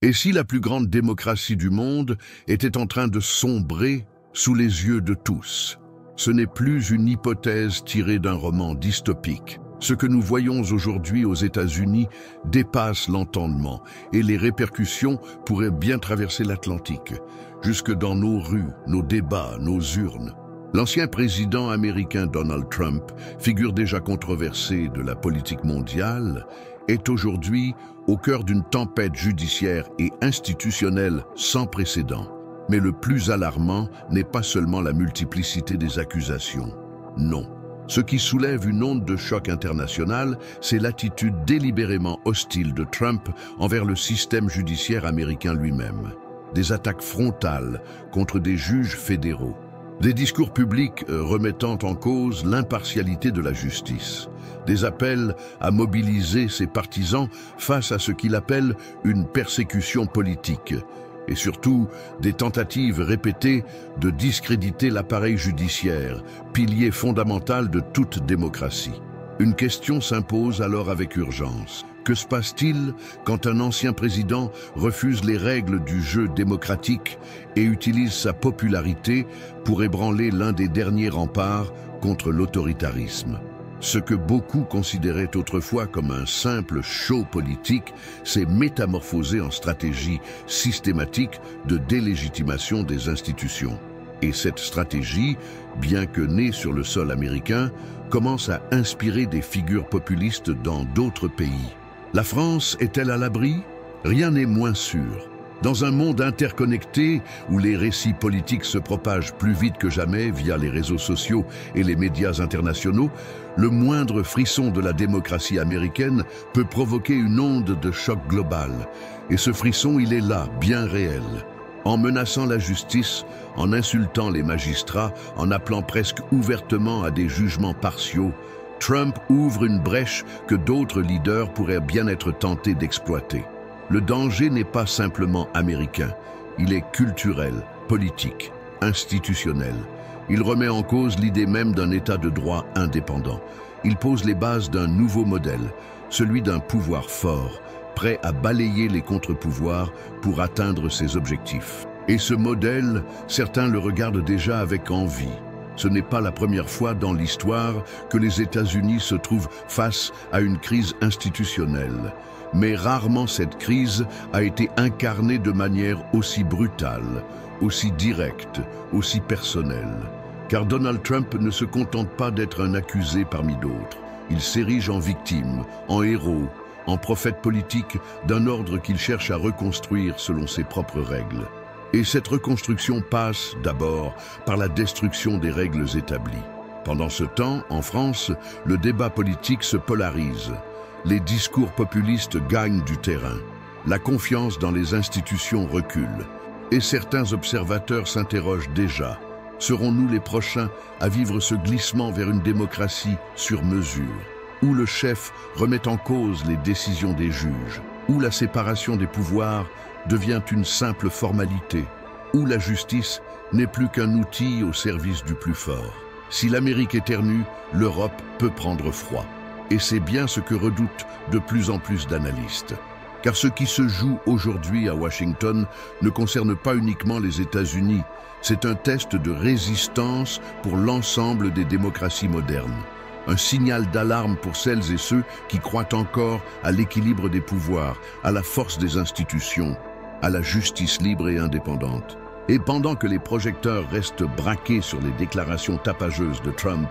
Et si la plus grande démocratie du monde était en train de sombrer sous les yeux de tous? Ce n'est plus une hypothèse tirée d'un roman dystopique. Ce que nous voyons aujourd'hui aux États-Unis dépasse l'entendement et les répercussions pourraient bien traverser l'Atlantique, jusque dans nos rues, nos débats, nos urnes. L'ancien président américain Donald Trump, figure déjà controversée de la politique mondiale, est aujourd'hui au cœur d'une tempête judiciaire et institutionnelle sans précédent. Mais le plus alarmant n'est pas seulement la multiplicité des accusations. Non. Ce qui soulève une onde de choc international, c'est l'attitude délibérément hostile de Trump envers le système judiciaire américain lui-même. Des attaques frontales contre des juges fédéraux. Des discours publics remettant en cause l'impartialité de la justice. Des appels à mobiliser ses partisans face à ce qu'il appelle une persécution politique. Et surtout, des tentatives répétées de discréditer l'appareil judiciaire, pilier fondamental de toute démocratie. Une question s'impose alors avec urgence. Que se passe-t-il quand un ancien président refuse les règles du jeu démocratique et utilise sa popularité pour ébranler l'un des derniers remparts contre l'autoritarisme? Ce que beaucoup considéraient autrefois comme un simple show politique s'est métamorphosé en stratégie systématique de délégitimation des institutions. Et cette stratégie, bien que née sur le sol américain, commence à inspirer des figures populistes dans d'autres pays. La France est-elle à l'abri? Rien n'est moins sûr. Dans un monde interconnecté où les récits politiques se propagent plus vite que jamais via les réseaux sociaux et les médias internationaux, le moindre frisson de la démocratie américaine peut provoquer une onde de choc global. Et ce frisson, il est là, bien réel. En menaçant la justice, en insultant les magistrats, en appelant presque ouvertement à des jugements partiaux, Trump ouvre une brèche que d'autres leaders pourraient bien être tentés d'exploiter. Le danger n'est pas simplement américain, il est culturel, politique, institutionnel. Il remet en cause l'idée même d'un État de droit indépendant. Il pose les bases d'un nouveau modèle, celui d'un pouvoir fort, prêt à balayer les contre-pouvoirs pour atteindre ses objectifs. Et ce modèle, certains le regardent déjà avec envie. Ce n'est pas la première fois dans l'histoire que les États-Unis se trouvent face à une crise institutionnelle. Mais rarement cette crise a été incarnée de manière aussi brutale, aussi directe, aussi personnelle. Car Donald Trump ne se contente pas d'être un accusé parmi d'autres. Il s'érige en victime, en héros, en prophète politique d'un ordre qu'il cherche à reconstruire selon ses propres règles. Et cette reconstruction passe d'abord par la destruction des règles établies. Pendant ce temps, en France, le débat politique se polarise. Les discours populistes gagnent du terrain. La confiance dans les institutions recule. Et certains observateurs s'interrogent déjà. Serons-nous les prochains à vivre ce glissement vers une démocratie sur mesure, où le chef remet en cause les décisions des juges, où la séparation des pouvoirs devient une simple formalité, où la justice n'est plus qu'un outil au service du plus fort? Si l'Amérique éternue, l'Europe peut prendre froid. Et c'est bien ce que redoutent de plus en plus d'analystes. Car ce qui se joue aujourd'hui à Washington ne concerne pas uniquement les États-Unis. C'est un test de résistance pour l'ensemble des démocraties modernes. Un signal d'alarme pour celles et ceux qui croient encore à l'équilibre des pouvoirs, à la force des institutions, à la justice libre et indépendante. Et pendant que les projecteurs restent braqués sur les déclarations tapageuses de Trump,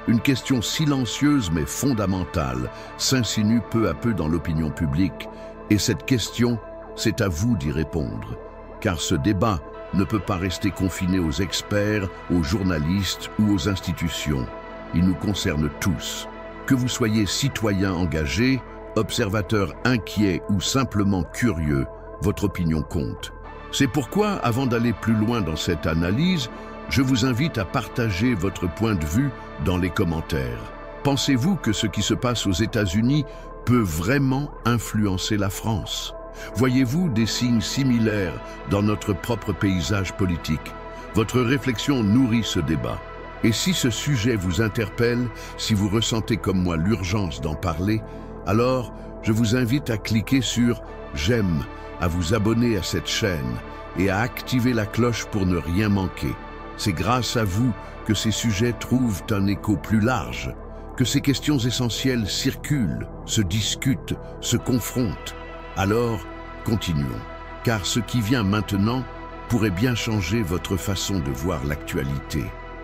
une question silencieuse mais fondamentale s'insinue peu à peu dans l'opinion publique. Et cette question, c'est à vous d'y répondre. Car ce débat ne peut pas rester confiné aux experts, aux journalistes ou aux institutions. Il nous concerne tous. Que vous soyez citoyen engagé, observateur inquiet ou simplement curieux, votre opinion compte. C'est pourquoi, avant d'aller plus loin dans cette analyse, je vous invite à partager votre point de vue dans les commentaires. Pensez-vous que ce qui se passe aux États-Unis peut vraiment influencer la France? Voyez-vous des signes similaires dans notre propre paysage politique? Votre réflexion nourrit ce débat. Et si ce sujet vous interpelle, si vous ressentez comme moi l'urgence d'en parler, alors je vous invite à cliquer sur « J'aime » à vous abonner à cette chaîne et à activer la cloche pour ne rien manquer. C'est grâce à vous que ces sujets trouvent un écho plus large, que ces questions essentielles circulent, se discutent, se confrontent. Alors, continuons, car ce qui vient maintenant pourrait bien changer votre façon de voir l'actualité,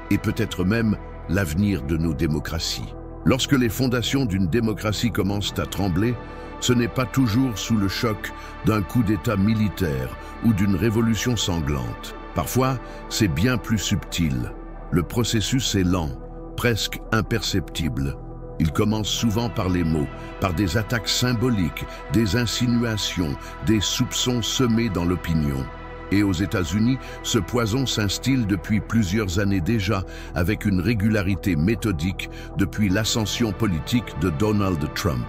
et peut-être même l'avenir de nos démocraties. Lorsque les fondations d'une démocratie commencent à trembler, ce n'est pas toujours sous le choc d'un coup d'État militaire ou d'une révolution sanglante. Parfois, c'est bien plus subtil. Le processus est lent, presque imperceptible. Il commence souvent par les mots, par des attaques symboliques, des insinuations, des soupçons semés dans l'opinion. Et aux États-Unis, ce poison s'instille depuis plusieurs années déjà, avec une régularité méthodique depuis l'ascension politique de Donald Trump.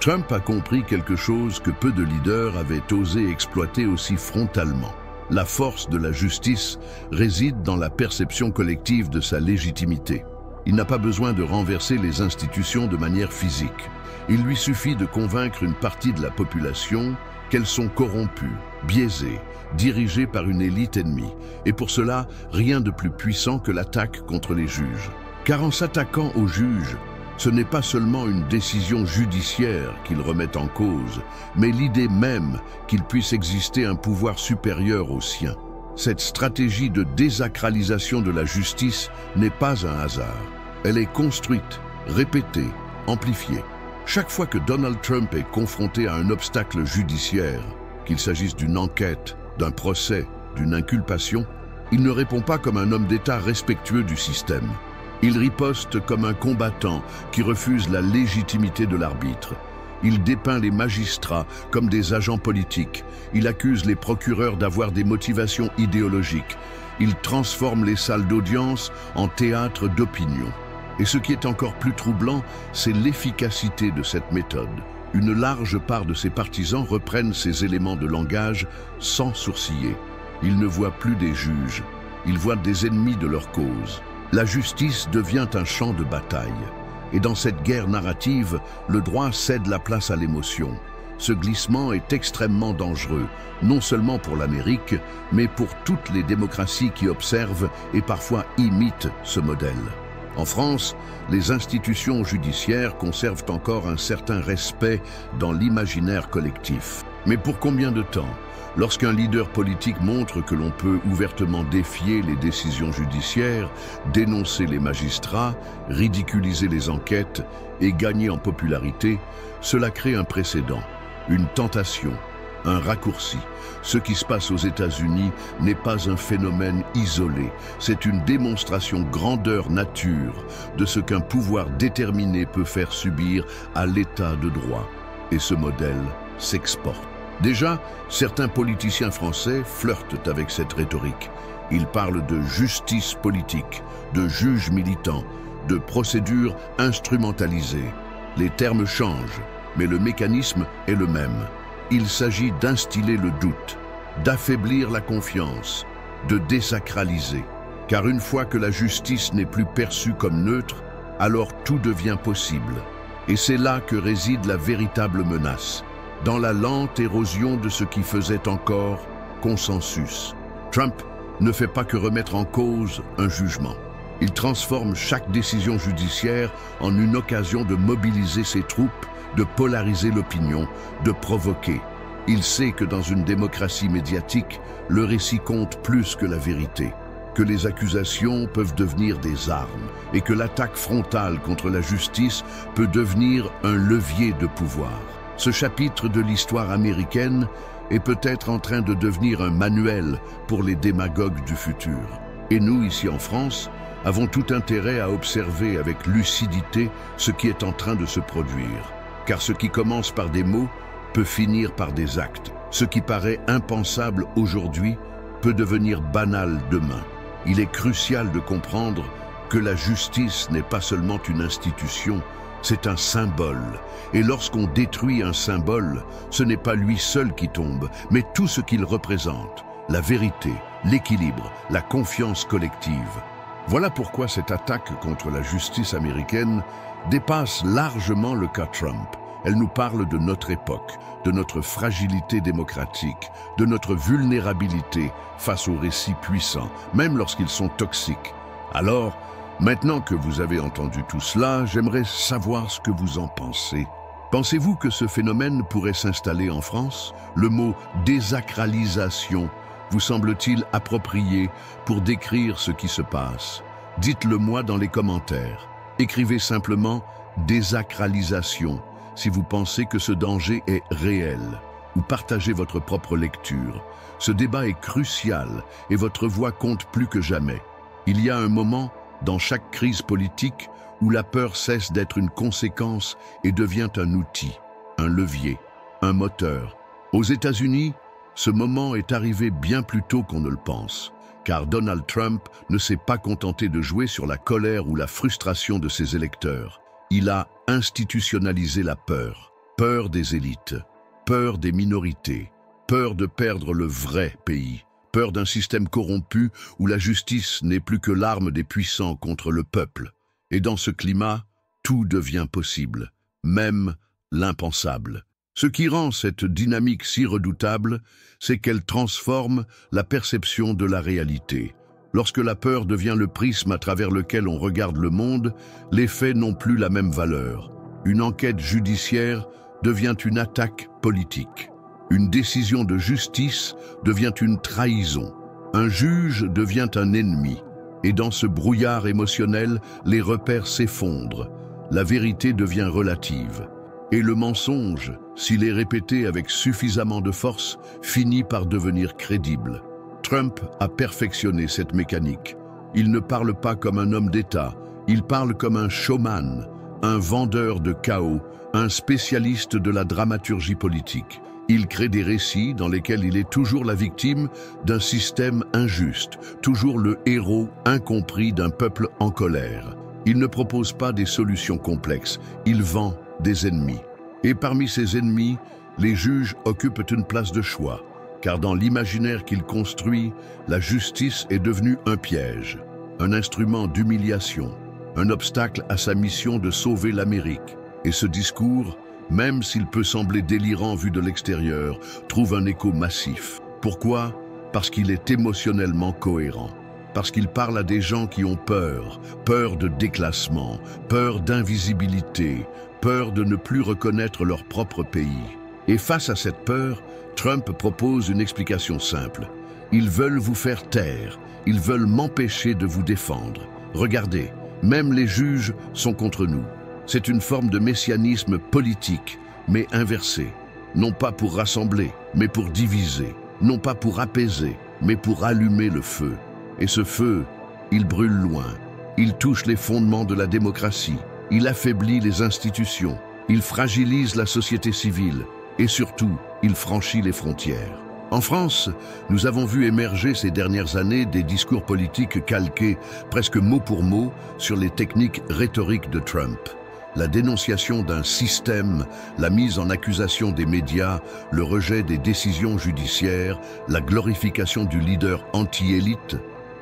Trump a compris quelque chose que peu de leaders avaient osé exploiter aussi frontalement. La force de la justice réside dans la perception collective de sa légitimité. Il n'a pas besoin de renverser les institutions de manière physique. Il lui suffit de convaincre une partie de la population qu'elles sont corrompues, biaisées, dirigées par une élite ennemie. Et pour cela, rien de plus puissant que l'attaque contre les juges. Car en s'attaquant aux juges, ce n'est pas seulement une décision judiciaire qu'il remet en cause, mais l'idée même qu'il puisse exister un pouvoir supérieur au sien. Cette stratégie de désacralisation de la justice n'est pas un hasard. Elle est construite, répétée, amplifiée. Chaque fois que Donald Trump est confronté à un obstacle judiciaire, qu'il s'agisse d'une enquête, d'un procès, d'une inculpation, il ne répond pas comme un homme d'État respectueux du système. Il riposte comme un combattant qui refuse la légitimité de l'arbitre. Il dépeint les magistrats comme des agents politiques. Il accuse les procureurs d'avoir des motivations idéologiques. Il transforme les salles d'audience en théâtre d'opinion. Et ce qui est encore plus troublant, c'est l'efficacité de cette méthode. Une large part de ses partisans reprennent ces éléments de langage sans sourciller. Ils ne voient plus des juges, ils voient des ennemis de leur cause. La justice devient un champ de bataille. Et dans cette guerre narrative, le droit cède la place à l'émotion. Ce glissement est extrêmement dangereux, non seulement pour l'Amérique, mais pour toutes les démocraties qui observent et parfois imitent ce modèle. En France, les institutions judiciaires conservent encore un certain respect dans l'imaginaire collectif. Mais pour combien de temps ? Lorsqu'un leader politique montre que l'on peut ouvertement défier les décisions judiciaires, dénoncer les magistrats, ridiculiser les enquêtes et gagner en popularité, cela crée un précédent, une tentation, un raccourci. Ce qui se passe aux États-Unis n'est pas un phénomène isolé, c'est une démonstration grandeur nature de ce qu'un pouvoir déterminé peut faire subir à l'État de droit. Et ce modèle s'exporte. Déjà, certains politiciens français flirtent avec cette rhétorique. Ils parlent de justice politique, de juges militants, de procédures instrumentalisées. Les termes changent, mais le mécanisme est le même. Il s'agit d'instiller le doute, d'affaiblir la confiance, de désacraliser. Car une fois que la justice n'est plus perçue comme neutre, alors tout devient possible. Et c'est là que réside la véritable menace, dans la lente érosion de ce qui faisait encore consensus. Trump ne fait pas que remettre en cause un jugement. Il transforme chaque décision judiciaire en une occasion de mobiliser ses troupes, de polariser l'opinion, de provoquer. Il sait que dans une démocratie médiatique, le récit compte plus que la vérité, que les accusations peuvent devenir des armes et que l'attaque frontale contre la justice peut devenir un levier de pouvoir. Ce chapitre de l'histoire américaine est peut-être en train de devenir un manuel pour les démagogues du futur. Et nous, ici en France, avons tout intérêt à observer avec lucidité ce qui est en train de se produire. Car ce qui commence par des mots peut finir par des actes. Ce qui paraît impensable aujourd'hui peut devenir banal demain. Il est crucial de comprendre que la justice n'est pas seulement une institution, c'est un symbole. Et lorsqu'on détruit un symbole, ce n'est pas lui seul qui tombe, mais tout ce qu'il représente. La vérité, l'équilibre, la confiance collective. Voilà pourquoi cette attaque contre la justice américaine dépasse largement le cas Trump. Elle nous parle de notre époque, de notre fragilité démocratique, de notre vulnérabilité face aux récits puissants, même lorsqu'ils sont toxiques. Alors, maintenant que vous avez entendu tout cela, j'aimerais savoir ce que vous en pensez. Pensez-vous que ce phénomène pourrait s'installer en France? Le mot « désacralisation » vous semble-t-il approprié pour décrire ce qui se passe? Dites-le moi dans les commentaires. Écrivez simplement « désacralisation » si vous pensez que ce danger est réel, ou partagez votre propre lecture. Ce débat est crucial et votre voix compte plus que jamais. Il y a un moment, dans chaque crise politique, où la peur cesse d'être une conséquence et devient un outil, un levier, un moteur. Aux États-Unis, ce moment est arrivé bien plus tôt qu'on ne le pense, car Donald Trump ne s'est pas contenté de jouer sur la colère ou la frustration de ses électeurs. Il a institutionnalisé la peur, peur des élites, peur des minorités, peur de perdre le vrai pays, peur d'un système corrompu où la justice n'est plus que l'arme des puissants contre le peuple. Et dans ce climat, tout devient possible, même l'impensable. Ce qui rend cette dynamique si redoutable, c'est qu'elle transforme la perception de la réalité. Lorsque la peur devient le prisme à travers lequel on regarde le monde, les faits n'ont plus la même valeur. Une enquête judiciaire devient une attaque politique. Une décision de justice devient une trahison. Un juge devient un ennemi. Et dans ce brouillard émotionnel, les repères s'effondrent. La vérité devient relative. Et le mensonge, s'il est répété avec suffisamment de force, finit par devenir crédible. Trump a perfectionné cette mécanique. Il ne parle pas comme un homme d'État, il parle comme un showman, un vendeur de chaos, un spécialiste de la dramaturgie politique. Il crée des récits dans lesquels il est toujours la victime d'un système injuste, toujours le héros incompris d'un peuple en colère. Il ne propose pas des solutions complexes, il vend des ennemis. Et parmi ces ennemis, les juges occupent une place de choix, car dans l'imaginaire qu'il construit, la justice est devenue un piège, un instrument d'humiliation, un obstacle à sa mission de sauver l'Amérique. Et ce discours, même s'il peut sembler délirant vu de l'extérieur, trouve un écho massif. Pourquoi? Parce qu'il est émotionnellement cohérent. Parce qu'il parle à des gens qui ont peur, peur de déclassement, peur d'invisibilité, peur de ne plus reconnaître leur propre pays. Et face à cette peur, Trump propose une explication simple. Ils veulent vous faire taire, ils veulent m'empêcher de vous défendre. Regardez, même les juges sont contre nous. C'est une forme de messianisme politique, mais inversé. Non pas pour rassembler, mais pour diviser. Non pas pour apaiser, mais pour allumer le feu. Et ce feu, il brûle loin. Il touche les fondements de la démocratie. Il affaiblit les institutions. Il fragilise la société civile. Et surtout, il franchit les frontières. En France, nous avons vu émerger ces dernières années des discours politiques calqués, presque mot pour mot, sur les techniques rhétoriques de Trump. La dénonciation d'un système, la mise en accusation des médias, le rejet des décisions judiciaires, la glorification du leader anti-élite,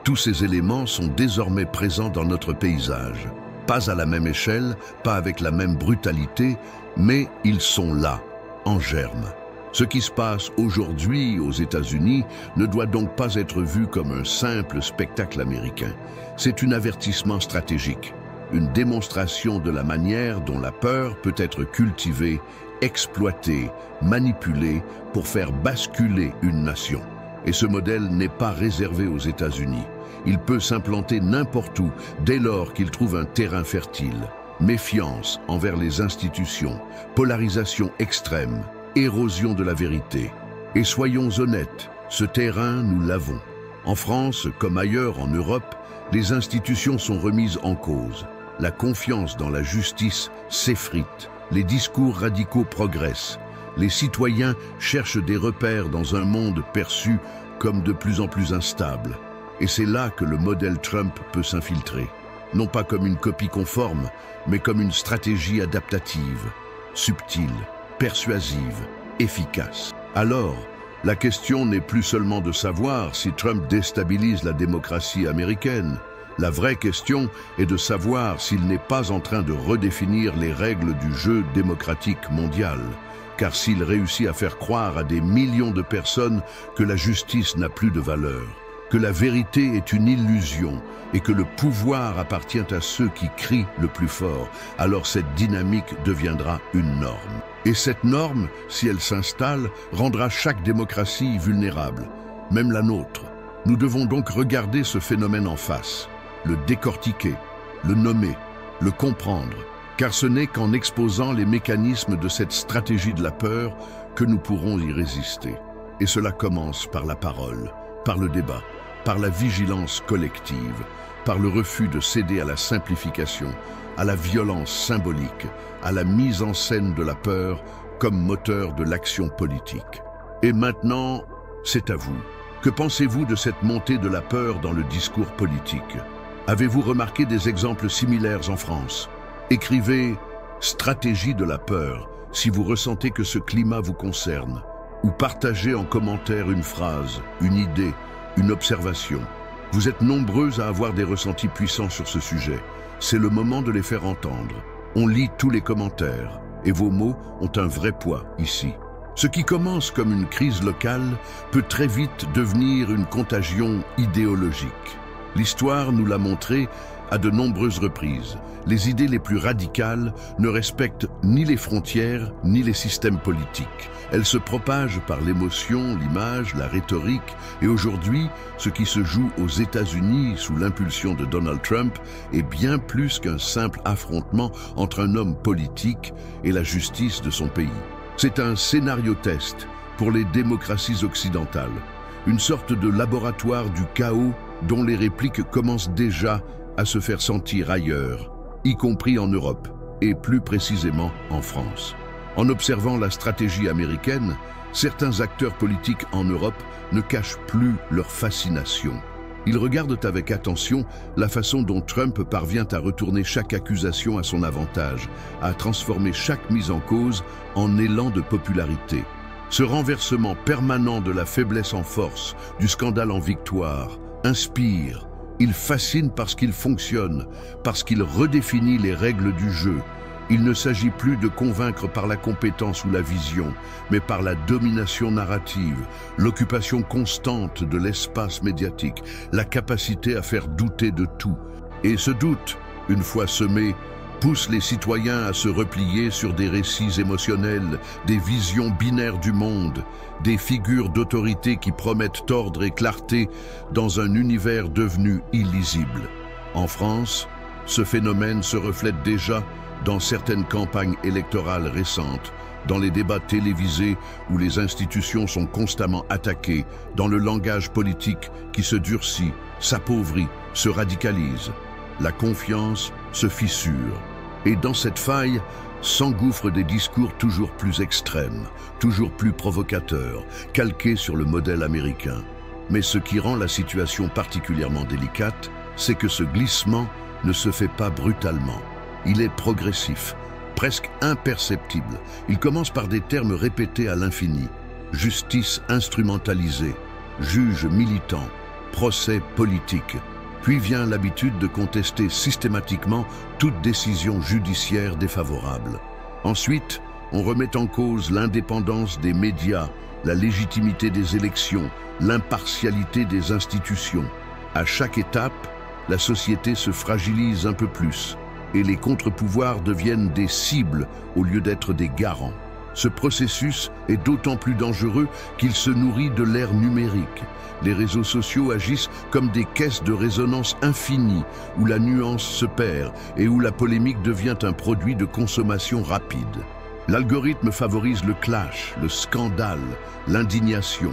tous ces éléments sont désormais présents dans notre paysage. Pas à la même échelle, pas avec la même brutalité, mais ils sont là, en germe. Ce qui se passe aujourd'hui aux États-Unis ne doit donc pas être vu comme un simple spectacle américain. C'est un avertissement stratégique. Une démonstration de la manière dont la peur peut être cultivée, exploitée, manipulée pour faire basculer une nation. Et ce modèle n'est pas réservé aux États-Unis. Il peut s'implanter n'importe où dès lors qu'il trouve un terrain fertile. Méfiance envers les institutions, polarisation extrême, érosion de la vérité. Et soyons honnêtes, ce terrain, nous l'avons. En France, comme ailleurs en Europe, les institutions sont remises en cause. La confiance dans la justice s'effrite. Les discours radicaux progressent. Les citoyens cherchent des repères dans un monde perçu comme de plus en plus instable. Et c'est là que le modèle Trump peut s'infiltrer. Non pas comme une copie conforme, mais comme une stratégie adaptative, subtile, persuasive, efficace. Alors, la question n'est plus seulement de savoir si Trump déstabilise la démocratie américaine, La vraie question est de savoir s'il n'est pas en train de redéfinir les règles du jeu démocratique mondial. Car s'il réussit à faire croire à des millions de personnes que la justice n'a plus de valeur, que la vérité est une illusion et que le pouvoir appartient à ceux qui crient le plus fort, alors cette dynamique deviendra une norme. Et cette norme, si elle s'installe, rendra chaque démocratie vulnérable, même la nôtre. Nous devons donc regarder ce phénomène en face, le décortiquer, le nommer, le comprendre, car ce n'est qu'en exposant les mécanismes de cette stratégie de la peur que nous pourrons y résister. Et cela commence par la parole, par le débat, par la vigilance collective, par le refus de céder à la simplification, à la violence symbolique, à la mise en scène de la peur comme moteur de l'action politique. Et maintenant, c'est à vous. Que pensez-vous de cette montée de la peur dans le discours politique? Avez-vous remarqué des exemples similaires en France? Écrivez « Stratégie de la peur » si vous ressentez que ce climat vous concerne, ou partagez en commentaire une phrase, une idée, une observation. Vous êtes nombreux à avoir des ressentis puissants sur ce sujet. C'est le moment de les faire entendre. On lit tous les commentaires, et vos mots ont un vrai poids ici. Ce qui commence comme une crise locale peut très vite devenir une contagion idéologique. L'histoire nous l'a montré à de nombreuses reprises. Les idées les plus radicales ne respectent ni les frontières ni les systèmes politiques. Elles se propagent par l'émotion, l'image, la rhétorique. Et aujourd'hui, ce qui se joue aux États-Unis sous l'impulsion de Donald Trump est bien plus qu'un simple affrontement entre un homme politique et la justice de son pays. C'est un scénario-test pour les démocraties occidentales, une sorte de laboratoire du chaos dont les répliques commencent déjà à se faire sentir ailleurs, y compris en Europe, et plus précisément en France. En observant la stratégie américaine, certains acteurs politiques en Europe ne cachent plus leur fascination. Ils regardent avec attention la façon dont Trump parvient à retourner chaque accusation à son avantage, à transformer chaque mise en cause en élan de popularité. Ce renversement permanent de la faiblesse en force, du scandale en victoire, inspire. Il fascine parce qu'il fonctionne, parce qu'il redéfinit les règles du jeu. Il ne s'agit plus de convaincre par la compétence ou la vision, mais par la domination narrative, l'occupation constante de l'espace médiatique, la capacité à faire douter de tout. Et ce doute, une fois semé, pousse les citoyens à se replier sur des récits émotionnels, des visions binaires du monde, des figures d'autorité qui promettent ordre et clarté dans un univers devenu illisible. En France, ce phénomène se reflète déjà dans certaines campagnes électorales récentes, dans les débats télévisés où les institutions sont constamment attaquées, dans le langage politique qui se durcit, s'appauvrit, se radicalise. La confiance se fissure. Et dans cette faille s'engouffrent des discours toujours plus extrêmes, toujours plus provocateurs, calqués sur le modèle américain. Mais ce qui rend la situation particulièrement délicate, c'est que ce glissement ne se fait pas brutalement. Il est progressif, presque imperceptible. Il commence par des termes répétés à l'infini. Justice instrumentalisée, juge militant, procès politique. Puis vient l'habitude de contester systématiquement toute décision judiciaire défavorable. Ensuite, on remet en cause l'indépendance des médias, la légitimité des élections, l'impartialité des institutions. À chaque étape, la société se fragilise un peu plus et les contre-pouvoirs deviennent des cibles au lieu d'être des garants. Ce processus est d'autant plus dangereux qu'il se nourrit de l'ère numérique. Les réseaux sociaux agissent comme des caisses de résonance infinies où la nuance se perd et où la polémique devient un produit de consommation rapide. L'algorithme favorise le clash, le scandale, l'indignation.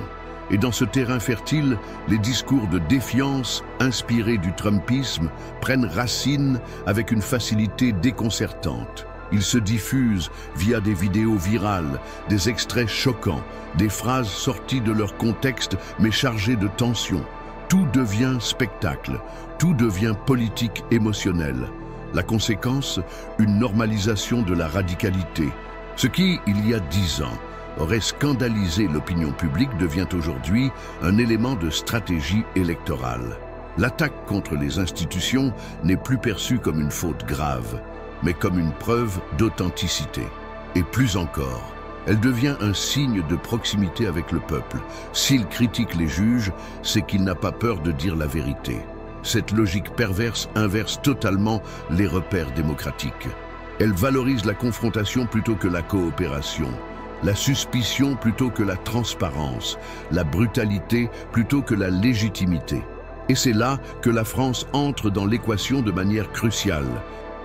Et dans ce terrain fertile, les discours de défiance inspirés du trumpisme prennent racine avec une facilité déconcertante. Ils se diffusent via des vidéos virales, des extraits choquants, des phrases sorties de leur contexte mais chargées de tension. Tout devient spectacle, tout devient politique émotionnelle. La conséquence, une normalisation de la radicalité. Ce qui, il y a 10 ans, aurait scandalisé l'opinion publique devient aujourd'hui un élément de stratégie électorale. L'attaque contre les institutions n'est plus perçue comme une faute grave, mais comme une preuve d'authenticité. Et plus encore, elle devient un signe de proximité avec le peuple. S'il critique les juges, c'est qu'il n'a pas peur de dire la vérité. Cette logique perverse inverse totalement les repères démocratiques. Elle valorise la confrontation plutôt que la coopération, la suspicion plutôt que la transparence, la brutalité plutôt que la légitimité. Et c'est là que la France entre dans l'équation de manière cruciale.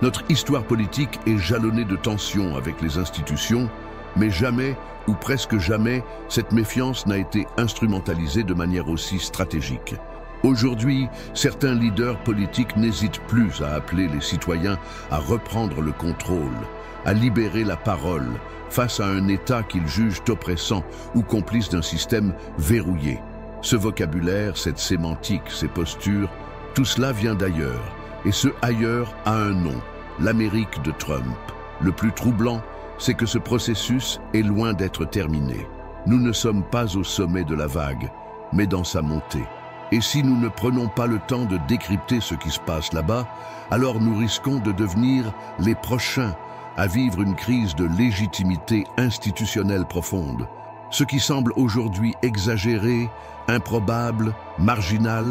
Notre histoire politique est jalonnée de tensions avec les institutions, mais jamais, ou presque jamais, cette méfiance n'a été instrumentalisée de manière aussi stratégique. Aujourd'hui, certains leaders politiques n'hésitent plus à appeler les citoyens à reprendre le contrôle, à libérer la parole face à un État qu'ils jugent oppressant ou complice d'un système verrouillé. Ce vocabulaire, cette sémantique, ces postures, tout cela vient d'ailleurs. Et ce ailleurs a un nom, l'Amérique de Trump. Le plus troublant, c'est que ce processus est loin d'être terminé. Nous ne sommes pas au sommet de la vague, mais dans sa montée. Et si nous ne prenons pas le temps de décrypter ce qui se passe là-bas, alors nous risquons de devenir les prochains à vivre une crise de légitimité institutionnelle profonde. Ce qui semble aujourd'hui exagéré, improbable, marginal,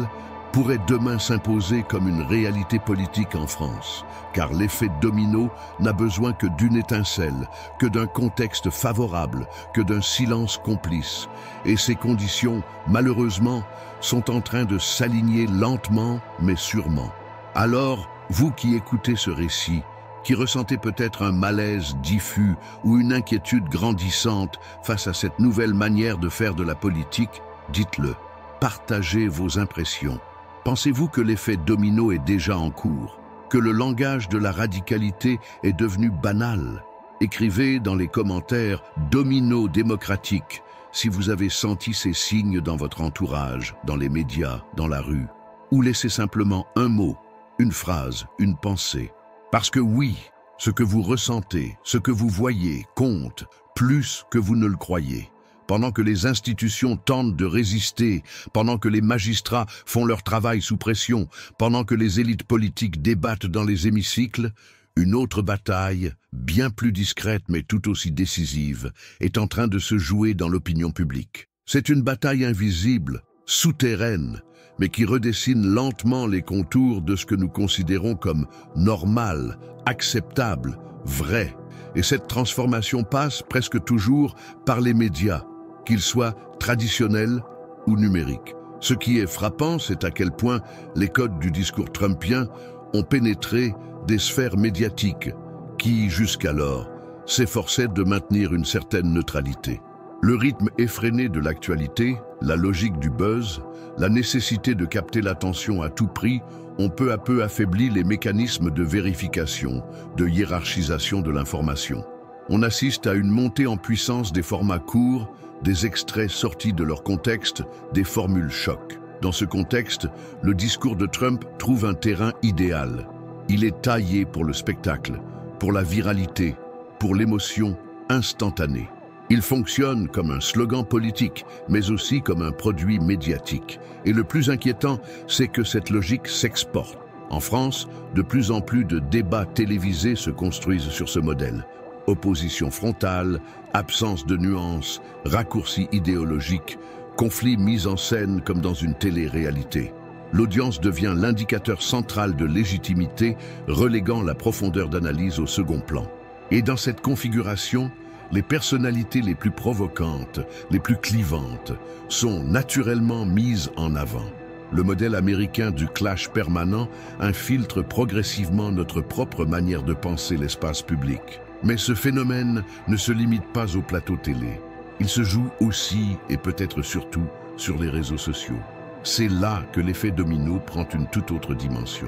pourrait demain s'imposer comme une réalité politique en France, car l'effet domino n'a besoin que d'une étincelle, que d'un contexte favorable, que d'un silence complice. Et ces conditions, malheureusement, sont en train de s'aligner lentement mais sûrement. Alors, vous qui écoutez ce récit, qui ressentez peut-être un malaise diffus ou une inquiétude grandissante face à cette nouvelle manière de faire de la politique, dites-le, partagez vos impressions. Pensez-vous que l'effet domino est déjà en cours, que le langage de la radicalité est devenu banal? Écrivez dans les commentaires « domino démocratique » si vous avez senti ces signes dans votre entourage, dans les médias, dans la rue. Ou laissez simplement un mot, une phrase, une pensée. Parce que oui, ce que vous ressentez, ce que vous voyez compte plus que vous ne le croyez. Pendant que les institutions tentent de résister, pendant que les magistrats font leur travail sous pression, pendant que les élites politiques débattent dans les hémicycles, une autre bataille, bien plus discrète mais tout aussi décisive, est en train de se jouer dans l'opinion publique. C'est une bataille invisible, souterraine, mais qui redessine lentement les contours de ce que nous considérons comme normal, acceptable, vrai. Et cette transformation passe presque toujours par les médias, qu'ils soient traditionnels ou numériques. Ce qui est frappant, c'est à quel point les codes du discours trumpien ont pénétré des sphères médiatiques qui, jusqu'alors, s'efforçaient de maintenir une certaine neutralité. Le rythme effréné de l'actualité, la logique du buzz, la nécessité de capter l'attention à tout prix ont peu à peu affaibli les mécanismes de vérification, de hiérarchisation de l'information. On assiste à une montée en puissance des formats courts, des extraits sortis de leur contexte, des formules choc. Dans ce contexte, le discours de Trump trouve un terrain idéal. Il est taillé pour le spectacle, pour la viralité, pour l'émotion instantanée. Il fonctionne comme un slogan politique, mais aussi comme un produit médiatique. Et le plus inquiétant, c'est que cette logique s'exporte. En France, de plus en plus de débats télévisés se construisent sur ce modèle. Opposition frontale, absence de nuances, raccourcis idéologiques, conflits mis en scène comme dans une télé-réalité. L'audience devient l'indicateur central de légitimité, reléguant la profondeur d'analyse au second plan. Et dans cette configuration, les personnalités les plus provocantes, les plus clivantes, sont naturellement mises en avant. Le modèle américain du clash permanent infiltre progressivement notre propre manière de penser l'espace public. Mais ce phénomène ne se limite pas au plateau télé. Il se joue aussi, et peut-être surtout, sur les réseaux sociaux. C'est là que l'effet domino prend une toute autre dimension.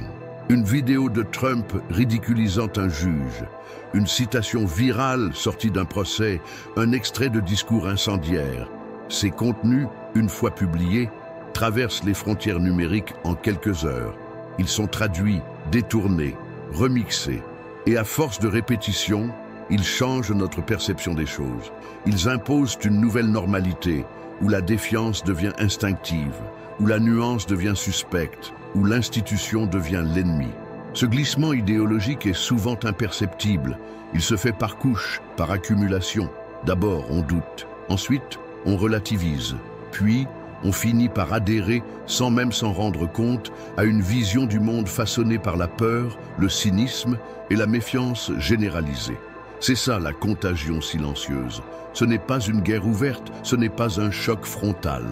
Une vidéo de Trump ridiculisant un juge, une citation virale sortie d'un procès, un extrait de discours incendiaire. Ces contenus, une fois publiés, traversent les frontières numériques en quelques heures. Ils sont traduits, détournés, remixés. Et à force de répétition, ils changent notre perception des choses. Ils imposent une nouvelle normalité, où la défiance devient instinctive, où la nuance devient suspecte, où l'institution devient l'ennemi. Ce glissement idéologique est souvent imperceptible. Il se fait par couches, par accumulation. D'abord, on doute. Ensuite, on relativise. Puis, on finit par adhérer, sans même s'en rendre compte, à une vision du monde façonnée par la peur, le cynisme et la méfiance généralisée. C'est ça la contagion silencieuse. Ce n'est pas une guerre ouverte, ce n'est pas un choc frontal.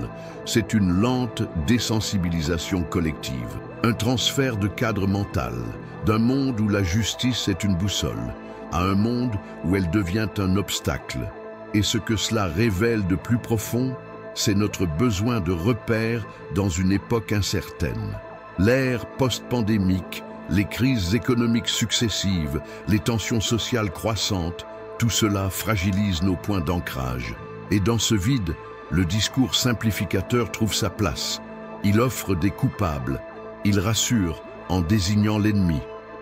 C'est une lente désensibilisation collective. Un transfert de cadre mental, d'un monde où la justice est une boussole, à un monde où elle devient un obstacle. Et ce que cela révèle de plus profond, c'est notre besoin de repères dans une époque incertaine. L'ère post-pandémique, les crises économiques successives, les tensions sociales croissantes, tout cela fragilise nos points d'ancrage. Et dans ce vide, le discours simplificateur trouve sa place. Il offre des coupables, il rassure en désignant l'ennemi,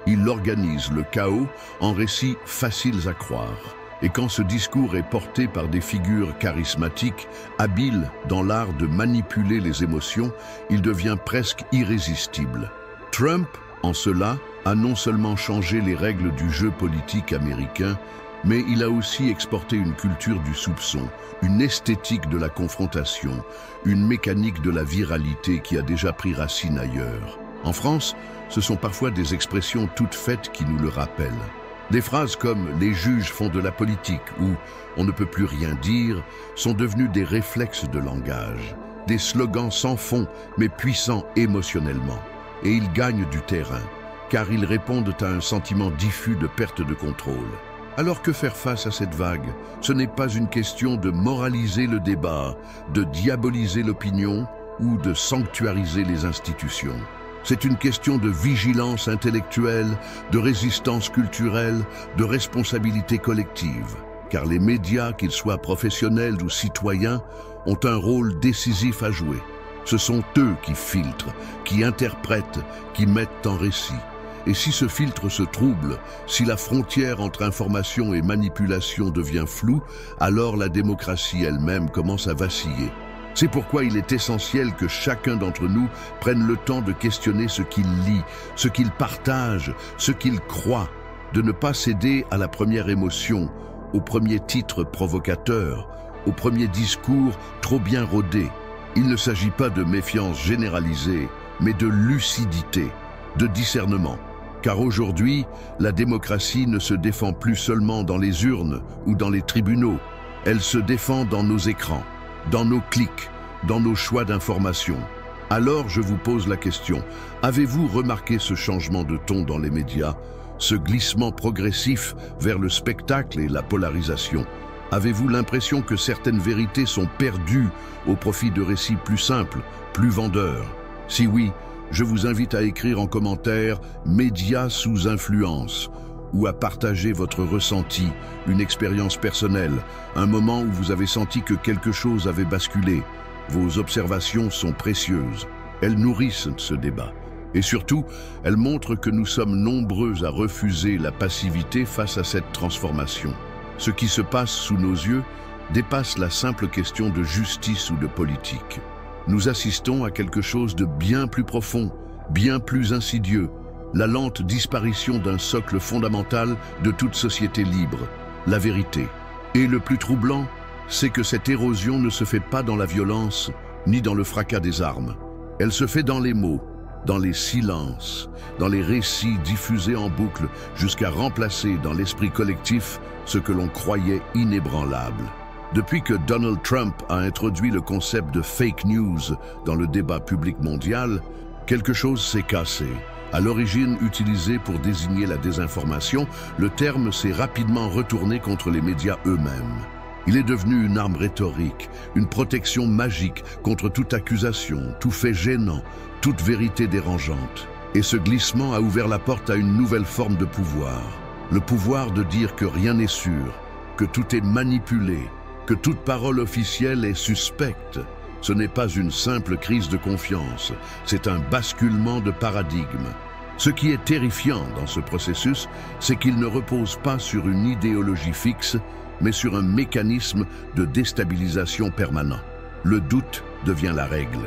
il organise le chaos en récits faciles à croire. Et quand ce discours est porté par des figures charismatiques, habiles dans l'art de manipuler les émotions, il devient presque irrésistible. Trump, en cela, a non seulement changé les règles du jeu politique américain, mais il a aussi exporté une culture du soupçon, une esthétique de la confrontation, une mécanique de la viralité qui a déjà pris racine ailleurs. En France, ce sont parfois des expressions toutes faites qui nous le rappellent. Des phrases comme « les juges font de la politique » ou « on ne peut plus rien dire » sont devenues des réflexes de langage, des slogans sans fond mais puissants émotionnellement. Et ils gagnent du terrain, car ils répondent à un sentiment diffus de perte de contrôle. Alors que faire face à cette vague? Ce n'est pas une question de moraliser le débat, de diaboliser l'opinion ou de sanctuariser les institutions. C'est une question de vigilance intellectuelle, de résistance culturelle, de responsabilité collective. Car les médias, qu'ils soient professionnels ou citoyens, ont un rôle décisif à jouer. Ce sont eux qui filtrent, qui interprètent, qui mettent en récit. Et si ce filtre se trouble, si la frontière entre information et manipulation devient floue, alors la démocratie elle-même commence à vaciller. C'est pourquoi il est essentiel que chacun d'entre nous prenne le temps de questionner ce qu'il lit, ce qu'il partage, ce qu'il croit, de ne pas céder à la première émotion, au premier titre provocateur, au premier discours trop bien rodé. Il ne s'agit pas de méfiance généralisée, mais de lucidité, de discernement. Car aujourd'hui, la démocratie ne se défend plus seulement dans les urnes ou dans les tribunaux. Elle se défend dans nos écrans, dans nos clics, dans nos choix d'information. Alors je vous pose la question, avez-vous remarqué ce changement de ton dans les médias, ce glissement progressif vers le spectacle et la polarisation? Avez-vous l'impression que certaines vérités sont perdues au profit de récits plus simples, plus vendeurs? Si oui, je vous invite à écrire en commentaire « Médias sous influence » ou à partager votre ressenti, une expérience personnelle, un moment où vous avez senti que quelque chose avait basculé. Vos observations sont précieuses. Elles nourrissent ce débat. Et surtout, elles montrent que nous sommes nombreux à refuser la passivité face à cette transformation. Ce qui se passe sous nos yeux dépasse la simple question de justice ou de politique. Nous assistons à quelque chose de bien plus profond, bien plus insidieux, la lente disparition d'un socle fondamental de toute société libre, la vérité. Et le plus troublant, c'est que cette érosion ne se fait pas dans la violence, ni dans le fracas des armes. Elle se fait dans les mots, dans les silences, dans les récits diffusés en boucle, jusqu'à remplacer dans l'esprit collectif ce que l'on croyait inébranlable. Depuis que Donald Trump a introduit le concept de fake news dans le débat public mondial, quelque chose s'est cassé. À l'origine utilisé pour désigner la désinformation, le terme s'est rapidement retourné contre les médias eux-mêmes. Il est devenu une arme rhétorique, une protection magique contre toute accusation, tout fait gênant, toute vérité dérangeante. Et ce glissement a ouvert la porte à une nouvelle forme de pouvoir. Le pouvoir de dire que rien n'est sûr, que tout est manipulé, que toute parole officielle est suspecte. Ce n'est pas une simple crise de confiance, c'est un basculement de paradigme. Ce qui est terrifiant dans ce processus, c'est qu'il ne repose pas sur une idéologie fixe, mais sur un mécanisme de déstabilisation permanent. Le doute devient la règle.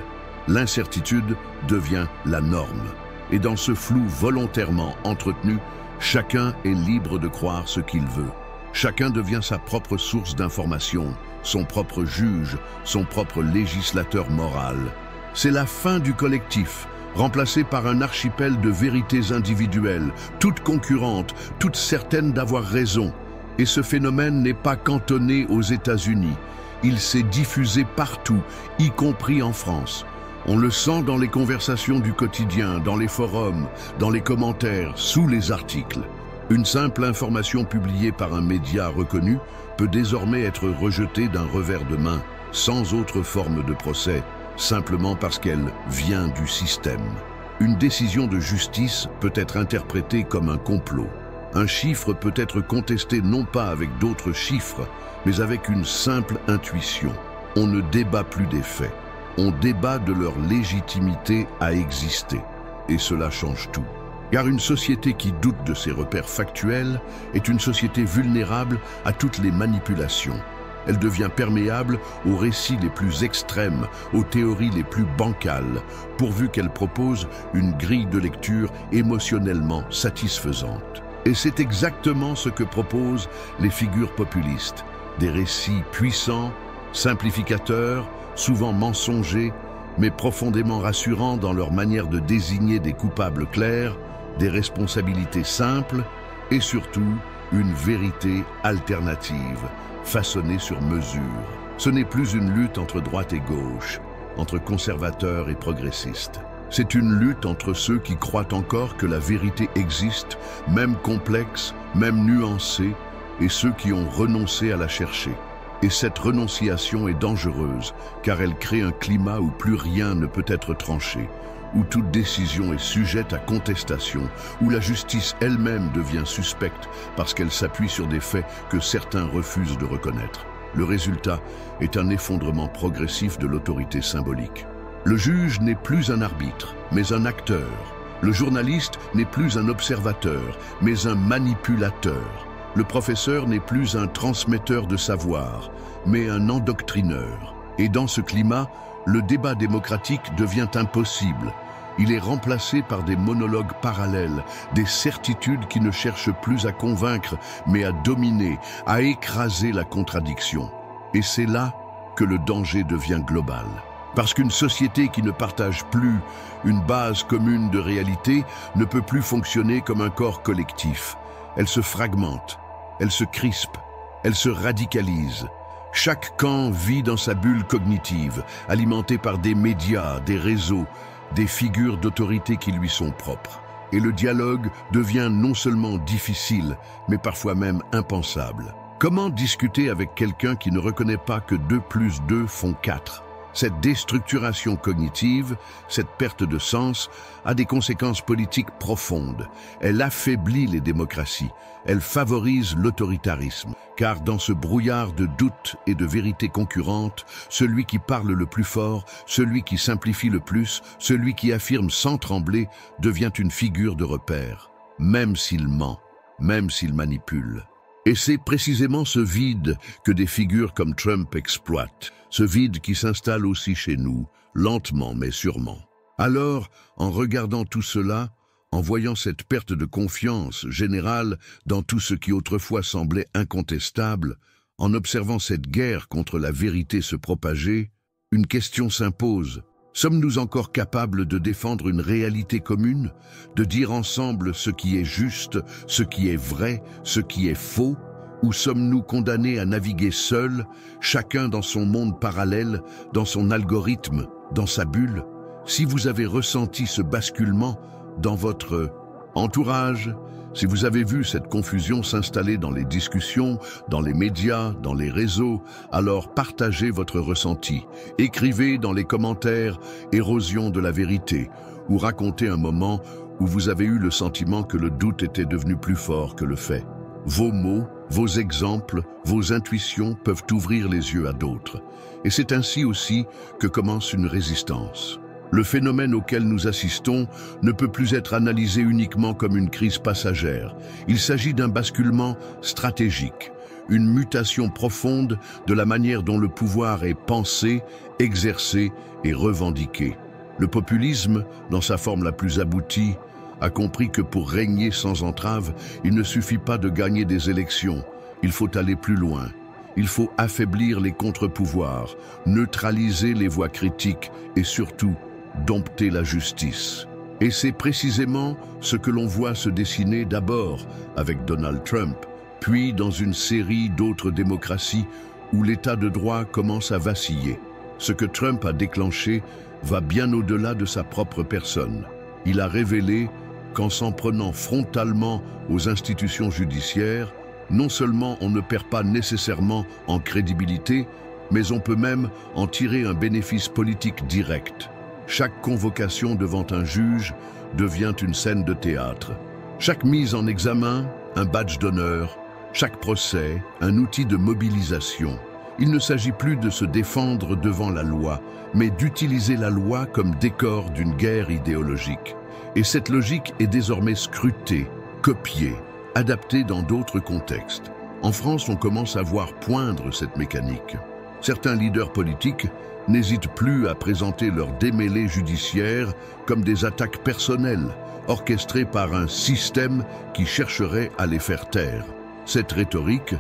L'incertitude devient la norme. Et dans ce flou volontairement entretenu, chacun est libre de croire ce qu'il veut. Chacun devient sa propre source d'information, son propre juge, son propre législateur moral. C'est la fin du collectif, remplacé par un archipel de vérités individuelles, toutes concurrentes, toutes certaines d'avoir raison. Et ce phénomène n'est pas cantonné aux États-Unis. Il s'est diffusé partout, y compris en France. On le sent dans les conversations du quotidien, dans les forums, dans les commentaires, sous les articles. Une simple information publiée par un média reconnu peut désormais être rejetée d'un revers de main, sans autre forme de procès, simplement parce qu'elle vient du système. Une décision de justice peut être interprétée comme un complot. Un chiffre peut être contesté non pas avec d'autres chiffres, mais avec une simple intuition. On ne débat plus des faits. On débat de leur légitimité à exister. Et cela change tout. Car une société qui doute de ses repères factuels est une société vulnérable à toutes les manipulations. Elle devient perméable aux récits les plus extrêmes, aux théories les plus bancales, pourvu qu'elle propose une grille de lecture émotionnellement satisfaisante. Et c'est exactement ce que proposent les figures populistes. Des récits puissants, simplificateurs, souvent mensongers, mais profondément rassurants dans leur manière de désigner des coupables clairs, des responsabilités simples et surtout une vérité alternative, façonnée sur mesure. Ce n'est plus une lutte entre droite et gauche, entre conservateurs et progressistes. C'est une lutte entre ceux qui croient encore que la vérité existe, même complexe, même nuancée, et ceux qui ont renoncé à la chercher. Et cette renonciation est dangereuse, car elle crée un climat où plus rien ne peut être tranché, où toute décision est sujette à contestation, où la justice elle-même devient suspecte parce qu'elle s'appuie sur des faits que certains refusent de reconnaître. Le résultat est un effondrement progressif de l'autorité symbolique. Le juge n'est plus un arbitre, mais un acteur. Le journaliste n'est plus un observateur, mais un manipulateur. Le professeur n'est plus un transmetteur de savoir, mais un endoctrineur. Et dans ce climat, le débat démocratique devient impossible. Il est remplacé par des monologues parallèles, des certitudes qui ne cherchent plus à convaincre, mais à dominer, à écraser la contradiction. Et c'est là que le danger devient global. Parce qu'une société qui ne partage plus une base commune de réalité ne peut plus fonctionner comme un corps collectif. Elle se fragmente, elle se crispe, elle se radicalise. Chaque camp vit dans sa bulle cognitive, alimentée par des médias, des réseaux, des figures d'autorité qui lui sont propres. Et le dialogue devient non seulement difficile, mais parfois même impensable. Comment discuter avec quelqu'un qui ne reconnaît pas que 2 plus 2 font 4 ? Cette déstructuration cognitive, cette perte de sens, a des conséquences politiques profondes. Elle affaiblit les démocraties, elle favorise l'autoritarisme. Car dans ce brouillard de doutes et de vérités concurrentes, celui qui parle le plus fort, celui qui simplifie le plus, celui qui affirme sans trembler, devient une figure de repère, même s'il ment, même s'il manipule. Et c'est précisément ce vide que des figures comme Trump exploitent, ce vide qui s'installe aussi chez nous, lentement mais sûrement. Alors, en regardant tout cela, en voyant cette perte de confiance générale dans tout ce qui autrefois semblait incontestable, en observant cette guerre contre la vérité se propager, une question s'impose. Sommes-nous encore capables de défendre une réalité commune, de dire ensemble ce qui est juste, ce qui est vrai, ce qui est faux, ou sommes-nous condamnés à naviguer seuls, chacun dans son monde parallèle, dans son algorithme, dans sa bulle? Si vous avez ressenti ce basculement dans votre entourage, si vous avez vu cette confusion s'installer dans les discussions, dans les médias, dans les réseaux, alors partagez votre ressenti. Écrivez dans les commentaires « Érosion de la vérité » ou racontez un moment où vous avez eu le sentiment que le doute était devenu plus fort que le fait. Vos mots, vos exemples, vos intuitions peuvent ouvrir les yeux à d'autres. Et c'est ainsi aussi que commence une résistance. Le phénomène auquel nous assistons ne peut plus être analysé uniquement comme une crise passagère. Il s'agit d'un basculement stratégique, une mutation profonde de la manière dont le pouvoir est pensé, exercé et revendiqué. Le populisme, dans sa forme la plus aboutie, a compris que pour régner sans entrave, il ne suffit pas de gagner des élections, il faut aller plus loin. Il faut affaiblir les contre-pouvoirs, neutraliser les voix critiques et surtout dompter la justice. Et c'est précisément ce que l'on voit se dessiner d'abord avec Donald Trump, puis dans une série d'autres démocraties où l'état de droit commence à vaciller. Ce que Trump a déclenché va bien au-delà de sa propre personne. Il a révélé qu'en s'en prenant frontalement aux institutions judiciaires, non seulement on ne perd pas nécessairement en crédibilité, mais on peut même en tirer un bénéfice politique direct. Chaque convocation devant un juge devient une scène de théâtre. Chaque mise en examen, un badge d'honneur. Chaque procès, un outil de mobilisation. Il ne s'agit plus de se défendre devant la loi, mais d'utiliser la loi comme décor d'une guerre idéologique. Et cette logique est désormais scrutée, copiée, adaptée dans d'autres contextes. En France, on commence à voir poindre cette mécanique. Certains leaders politiques n'hésitent plus à présenter leurs démêlés judiciaires comme des attaques personnelles, orchestrées par un système qui chercherait à les faire taire. Cette rhétorique,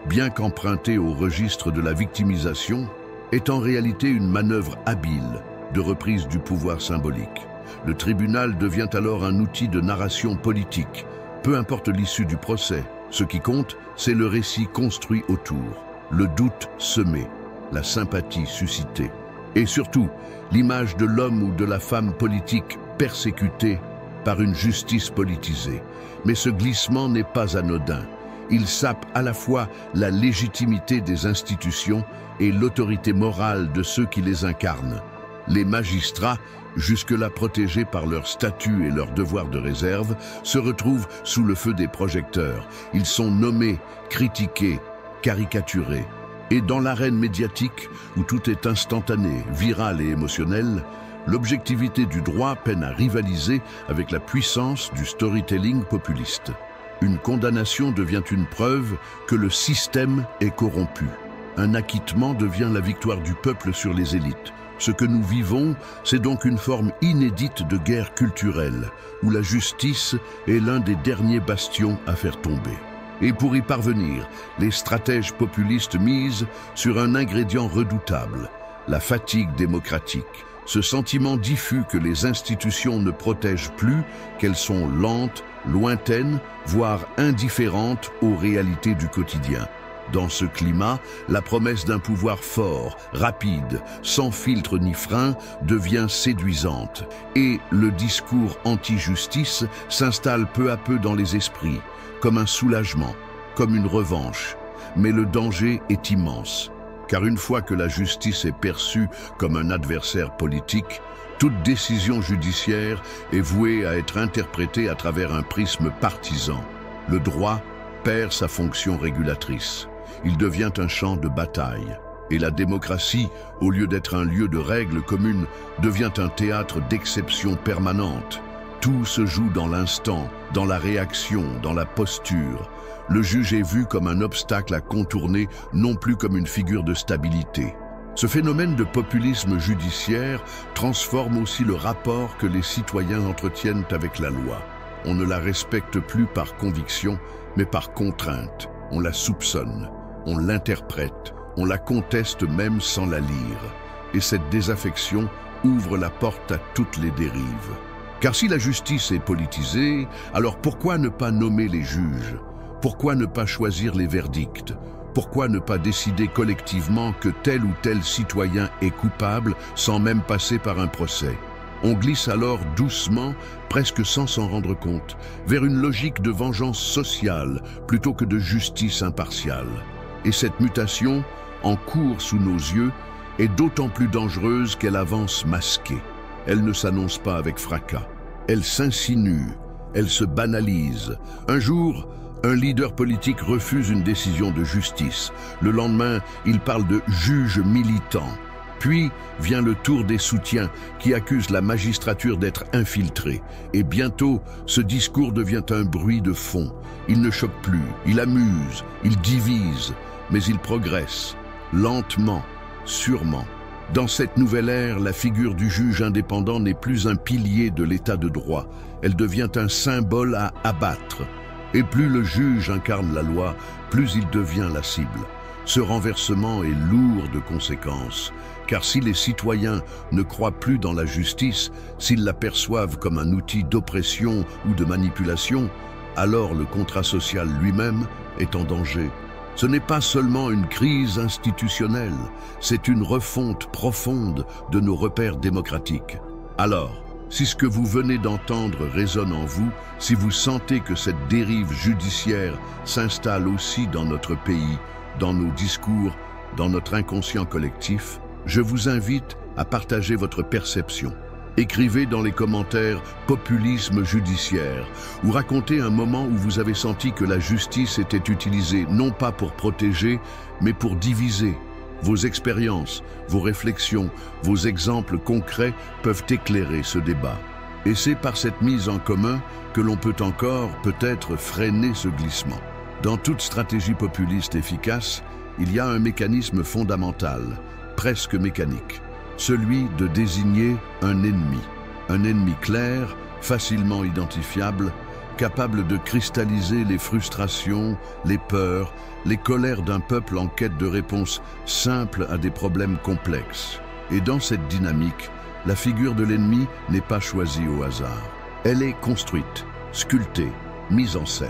bien qu'empruntée au registre de la victimisation, est en réalité une manœuvre habile de reprise du pouvoir symbolique. Le tribunal devient alors un outil de narration politique. Peu importe l'issue du procès, ce qui compte, c'est le récit construit autour, le doute semé, la sympathie suscitée. Et surtout, l'image de l'homme ou de la femme politique persécuté par une justice politisée. Mais ce glissement n'est pas anodin. Il sape à la fois la légitimité des institutions et l'autorité morale de ceux qui les incarnent. Les magistrats, jusque-là protégés par leur statut et leur devoir de réserve, se retrouvent sous le feu des projecteurs. Ils sont nommés, critiqués, caricaturés. Et dans l'arène médiatique, où tout est instantané, viral et émotionnel, l'objectivité du droit peine à rivaliser avec la puissance du storytelling populiste. Une condamnation devient une preuve que le système est corrompu. Un acquittement devient la victoire du peuple sur les élites. Ce que nous vivons, c'est donc une forme inédite de guerre culturelle, où la justice est l'un des derniers bastions à faire tomber. Et pour y parvenir, les stratèges populistes misent sur un ingrédient redoutable, la fatigue démocratique. Ce sentiment diffus que les institutions ne protègent plus, qu'elles sont lentes, lointaines, voire indifférentes aux réalités du quotidien. Dans ce climat, la promesse d'un pouvoir fort, rapide, sans filtre ni frein, devient séduisante. Et le discours anti-justice s'installe peu à peu dans les esprits, comme un soulagement, comme une revanche. Mais le danger est immense, car une fois que la justice est perçue comme un adversaire politique, toute décision judiciaire est vouée à être interprétée à travers un prisme partisan. Le droit perd sa fonction régulatrice. Il devient un champ de bataille. Et la démocratie, au lieu d'être un lieu de règles communes, devient un théâtre d'exceptions permanentes. Tout se joue dans l'instant, dans la réaction, dans la posture. Le juge est vu comme un obstacle à contourner, non plus comme une figure de stabilité. Ce phénomène de populisme judiciaire transforme aussi le rapport que les citoyens entretiennent avec la loi. On ne la respecte plus par conviction, mais par contrainte. On la soupçonne, on l'interprète, on la conteste même sans la lire. Et cette désaffection ouvre la porte à toutes les dérives. Car si la justice est politisée, alors pourquoi ne pas nommer les juges? Pourquoi ne pas choisir les verdicts? Pourquoi ne pas décider collectivement que tel ou tel citoyen est coupable sans même passer par un procès? On glisse alors doucement, presque sans s'en rendre compte, vers une logique de vengeance sociale plutôt que de justice impartiale. Et cette mutation, en cours sous nos yeux, est d'autant plus dangereuse qu'elle avance masquée. Elle ne s'annonce pas avec fracas. Elle s'insinue, elle se banalise. Un jour, un leader politique refuse une décision de justice. Le lendemain, il parle de juge militant. Puis vient le tour des soutiens qui accusent la magistrature d'être infiltrée. Et bientôt, ce discours devient un bruit de fond. Il ne choque plus, il amuse, il divise, mais il progresse, lentement, sûrement. Dans cette nouvelle ère, la figure du juge indépendant n'est plus un pilier de l'état de droit. Elle devient un symbole à abattre. Et plus le juge incarne la loi, plus il devient la cible. Ce renversement est lourd de conséquences, car si les citoyens ne croient plus dans la justice, s'ils la perçoivent comme un outil d'oppression ou de manipulation, alors le contrat social lui-même est en danger. Ce n'est pas seulement une crise institutionnelle, c'est une refonte profonde de nos repères démocratiques. Alors, si ce que vous venez d'entendre résonne en vous, si vous sentez que cette dérive judiciaire s'installe aussi dans notre pays, dans nos discours, dans notre inconscient collectif, je vous invite à partager votre perception. Écrivez dans les commentaires « populisme judiciaire » ou racontez un moment où vous avez senti que la justice était utilisée non pas pour protéger, mais pour diviser. Vos expériences, vos réflexions, vos exemples concrets peuvent éclairer ce débat. Et c'est par cette mise en commun que l'on peut encore, peut-être, freiner ce glissement. Dans toute stratégie populiste efficace, il y a un mécanisme fondamental, presque mécanique. Celui de désigner un ennemi clair, facilement identifiable, capable de cristalliser les frustrations, les peurs, les colères d'un peuple en quête de réponses simples à des problèmes complexes. Et dans cette dynamique, la figure de l'ennemi n'est pas choisie au hasard. Elle est construite, sculptée, mise en scène.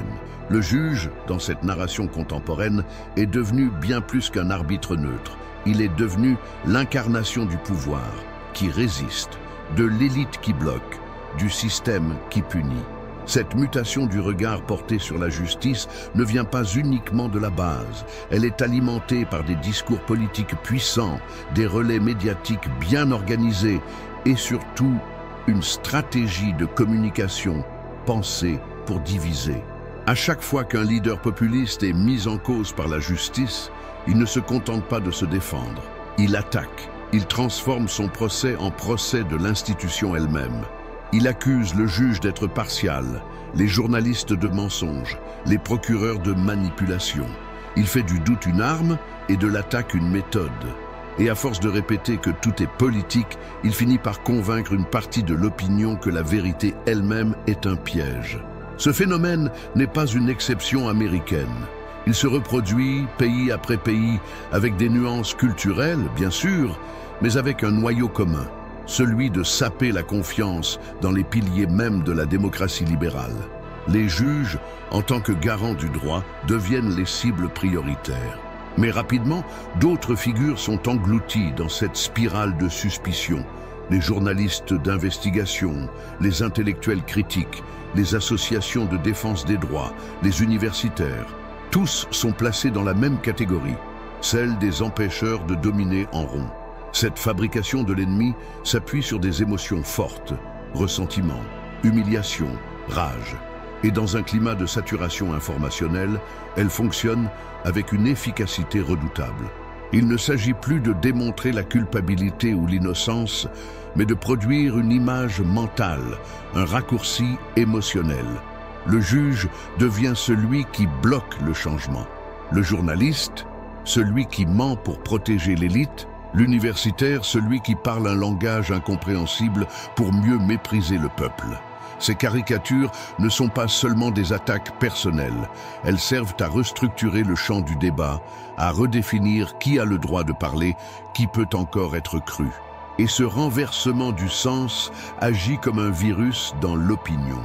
Le juge, dans cette narration contemporaine, est devenu bien plus qu'un arbitre neutre. Il est devenu l'incarnation du pouvoir qui résiste, de l'élite qui bloque, du système qui punit. Cette mutation du regard porté sur la justice ne vient pas uniquement de la base. Elle est alimentée par des discours politiques puissants, des relais médiatiques bien organisés et surtout une stratégie de communication pensée pour diviser. À chaque fois qu'un leader populiste est mis en cause par la justice, il ne se contente pas de se défendre. Il attaque. Il transforme son procès en procès de l'institution elle-même. Il accuse le juge d'être partial, les journalistes de mensonges, les procureurs de manipulation. Il fait du doute une arme et de l'attaque une méthode. Et à force de répéter que tout est politique, il finit par convaincre une partie de l'opinion que la vérité elle-même est un piège. Ce phénomène n'est pas une exception américaine. Il se reproduit pays après pays, avec des nuances culturelles, bien sûr, mais avec un noyau commun, celui de saper la confiance dans les piliers mêmes de la démocratie libérale. Les juges, en tant que garants du droit, deviennent les cibles prioritaires. Mais rapidement, d'autres figures sont englouties dans cette spirale de suspicion. Les journalistes d'investigation, les intellectuels critiques, les associations de défense des droits, les universitaires, tous sont placés dans la même catégorie, celle des empêcheurs de dominer en rond. Cette fabrication de l'ennemi s'appuie sur des émotions fortes, ressentiment, humiliation, rage. Et dans un climat de saturation informationnelle, elle fonctionne avec une efficacité redoutable. Il ne s'agit plus de démontrer la culpabilité ou l'innocence, mais de produire une image mentale, un raccourci émotionnel. Le juge devient celui qui bloque le changement. Le journaliste, celui qui ment pour protéger l'élite. L'universitaire, celui qui parle un langage incompréhensible pour mieux mépriser le peuple. Ces caricatures ne sont pas seulement des attaques personnelles. Elles servent à restructurer le champ du débat, à redéfinir qui a le droit de parler, qui peut encore être cru. Et ce renversement du sens agit comme un virus dans l'opinion.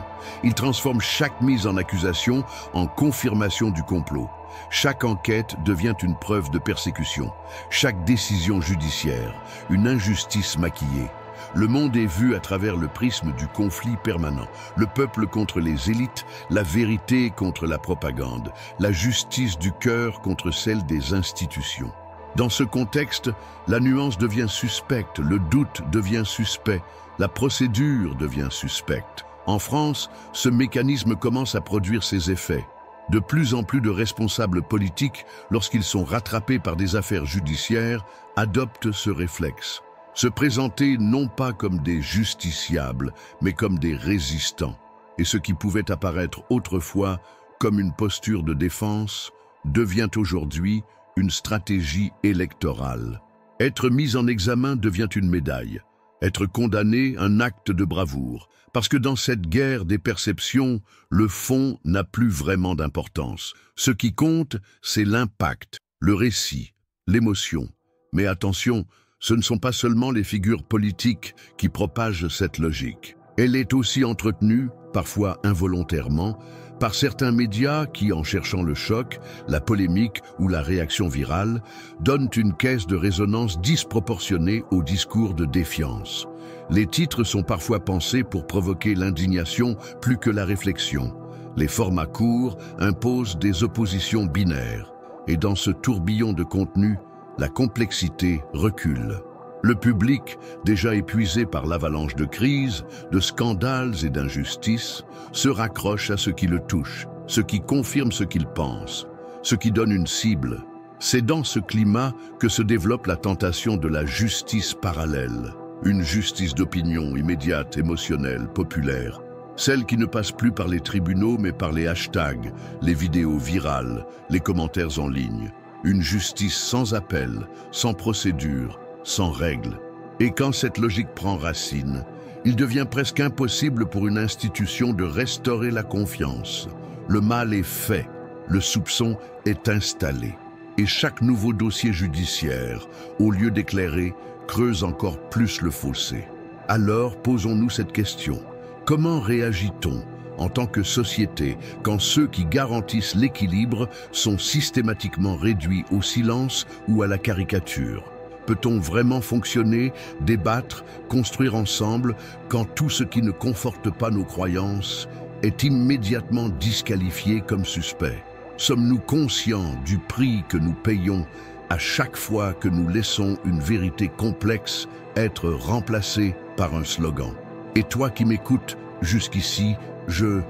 Il transforme chaque mise en accusation en confirmation du complot. Chaque enquête devient une preuve de persécution. Chaque décision judiciaire, une injustice maquillée. Le monde est vu à travers le prisme du conflit permanent. Le peuple contre les élites, la vérité contre la propagande, la justice du cœur contre celle des institutions. Dans ce contexte, la nuance devient suspecte, le doute devient suspect, la procédure devient suspecte. En France, ce mécanisme commence à produire ses effets. De plus en plus de responsables politiques, lorsqu'ils sont rattrapés par des affaires judiciaires, adoptent ce réflexe. Se présenter non pas comme des justiciables, mais comme des résistants. Et ce qui pouvait apparaître autrefois comme une posture de défense devient aujourd'hui une stratégie électorale. Être mis en examen devient une médaille. Être condamné, un acte de bravoure. Parce que dans cette guerre des perceptions, le fond n'a plus vraiment d'importance. Ce qui compte, c'est l'impact, le récit, l'émotion. Mais attention, ce ne sont pas seulement les figures politiques qui propagent cette logique. Elle est aussi entretenue, parfois involontairement, par certains médias qui, en cherchant le choc, la polémique ou la réaction virale, donnent une caisse de résonance disproportionnée au discours de défiance. Les titres sont parfois pensés pour provoquer l'indignation plus que la réflexion. Les formats courts imposent des oppositions binaires. Et dans ce tourbillon de contenu, la complexité recule. Le public, déjà épuisé par l'avalanche de crises, de scandales et d'injustices, se raccroche à ce qui le touche, ce qui confirme ce qu'il pense, ce qui donne une cible. C'est dans ce climat que se développe la tentation de la justice parallèle. Une justice d'opinion immédiate, émotionnelle, populaire. Celle qui ne passe plus par les tribunaux mais par les hashtags, les vidéos virales, les commentaires en ligne. Une justice sans appel, sans procédure, sans règles. Et quand cette logique prend racine, il devient presque impossible pour une institution de restaurer la confiance. Le mal est fait, le soupçon est installé. Et chaque nouveau dossier judiciaire, au lieu d'éclairer, creuse encore plus le fossé. Alors posons-nous cette question. Comment réagit-on en tant que société quand ceux qui garantissent l'équilibre sont systématiquement réduits au silence ou à la caricature? Peut-on vraiment fonctionner, débattre, construire ensemble quand tout ce qui ne conforte pas nos croyances est immédiatement disqualifié comme suspect? Sommes-nous conscients du prix que nous payons à chaque fois que nous laissons une vérité complexe être remplacée par un slogan? Et toi qui m'écoutes jusqu'ici, je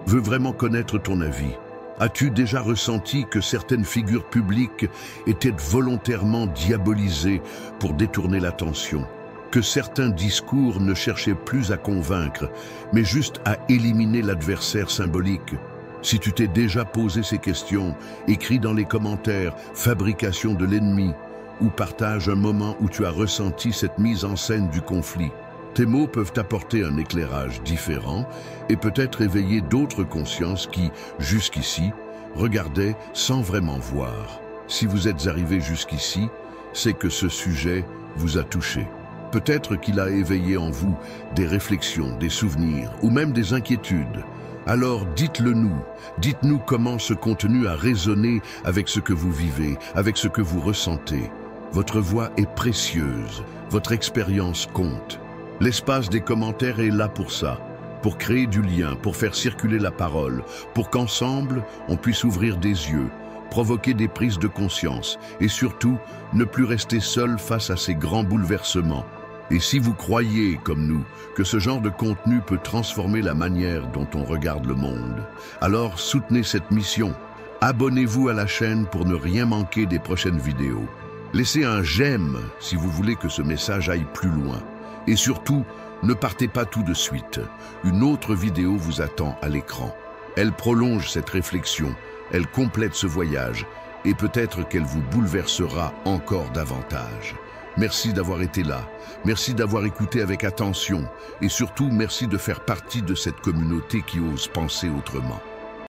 veux vraiment connaître ton avis. As-tu déjà ressenti que certaines figures publiques étaient volontairement diabolisées pour détourner l'attention? Que certains discours ne cherchaient plus à convaincre, mais juste à éliminer l'adversaire symbolique? Si tu t'es déjà posé ces questions, écris dans les commentaires « Fabrication de l'ennemi » ou partage un moment où tu as ressenti cette mise en scène du conflit. Tes mots peuvent apporter un éclairage différent et peut-être éveiller d'autres consciences qui, jusqu'ici, regardaient sans vraiment voir. Si vous êtes arrivé jusqu'ici, c'est que ce sujet vous a touché. Peut-être qu'il a éveillé en vous des réflexions, des souvenirs ou même des inquiétudes. Alors dites-le nous, dites-nous comment ce contenu a résonné avec ce que vous vivez, avec ce que vous ressentez. Votre voix est précieuse, votre expérience compte. L'espace des commentaires est là pour ça, pour créer du lien, pour faire circuler la parole, pour qu'ensemble, on puisse ouvrir des yeux, provoquer des prises de conscience et surtout, ne plus rester seul face à ces grands bouleversements. Et si vous croyez, comme nous, que ce genre de contenu peut transformer la manière dont on regarde le monde, alors soutenez cette mission. Abonnez-vous à la chaîne pour ne rien manquer des prochaines vidéos. Laissez un j'aime si vous voulez que ce message aille plus loin. Et surtout, ne partez pas tout de suite. Une autre vidéo vous attend à l'écran. Elle prolonge cette réflexion, elle complète ce voyage, et peut-être qu'elle vous bouleversera encore davantage. Merci d'avoir été là, merci d'avoir écouté avec attention, et surtout merci de faire partie de cette communauté qui ose penser autrement.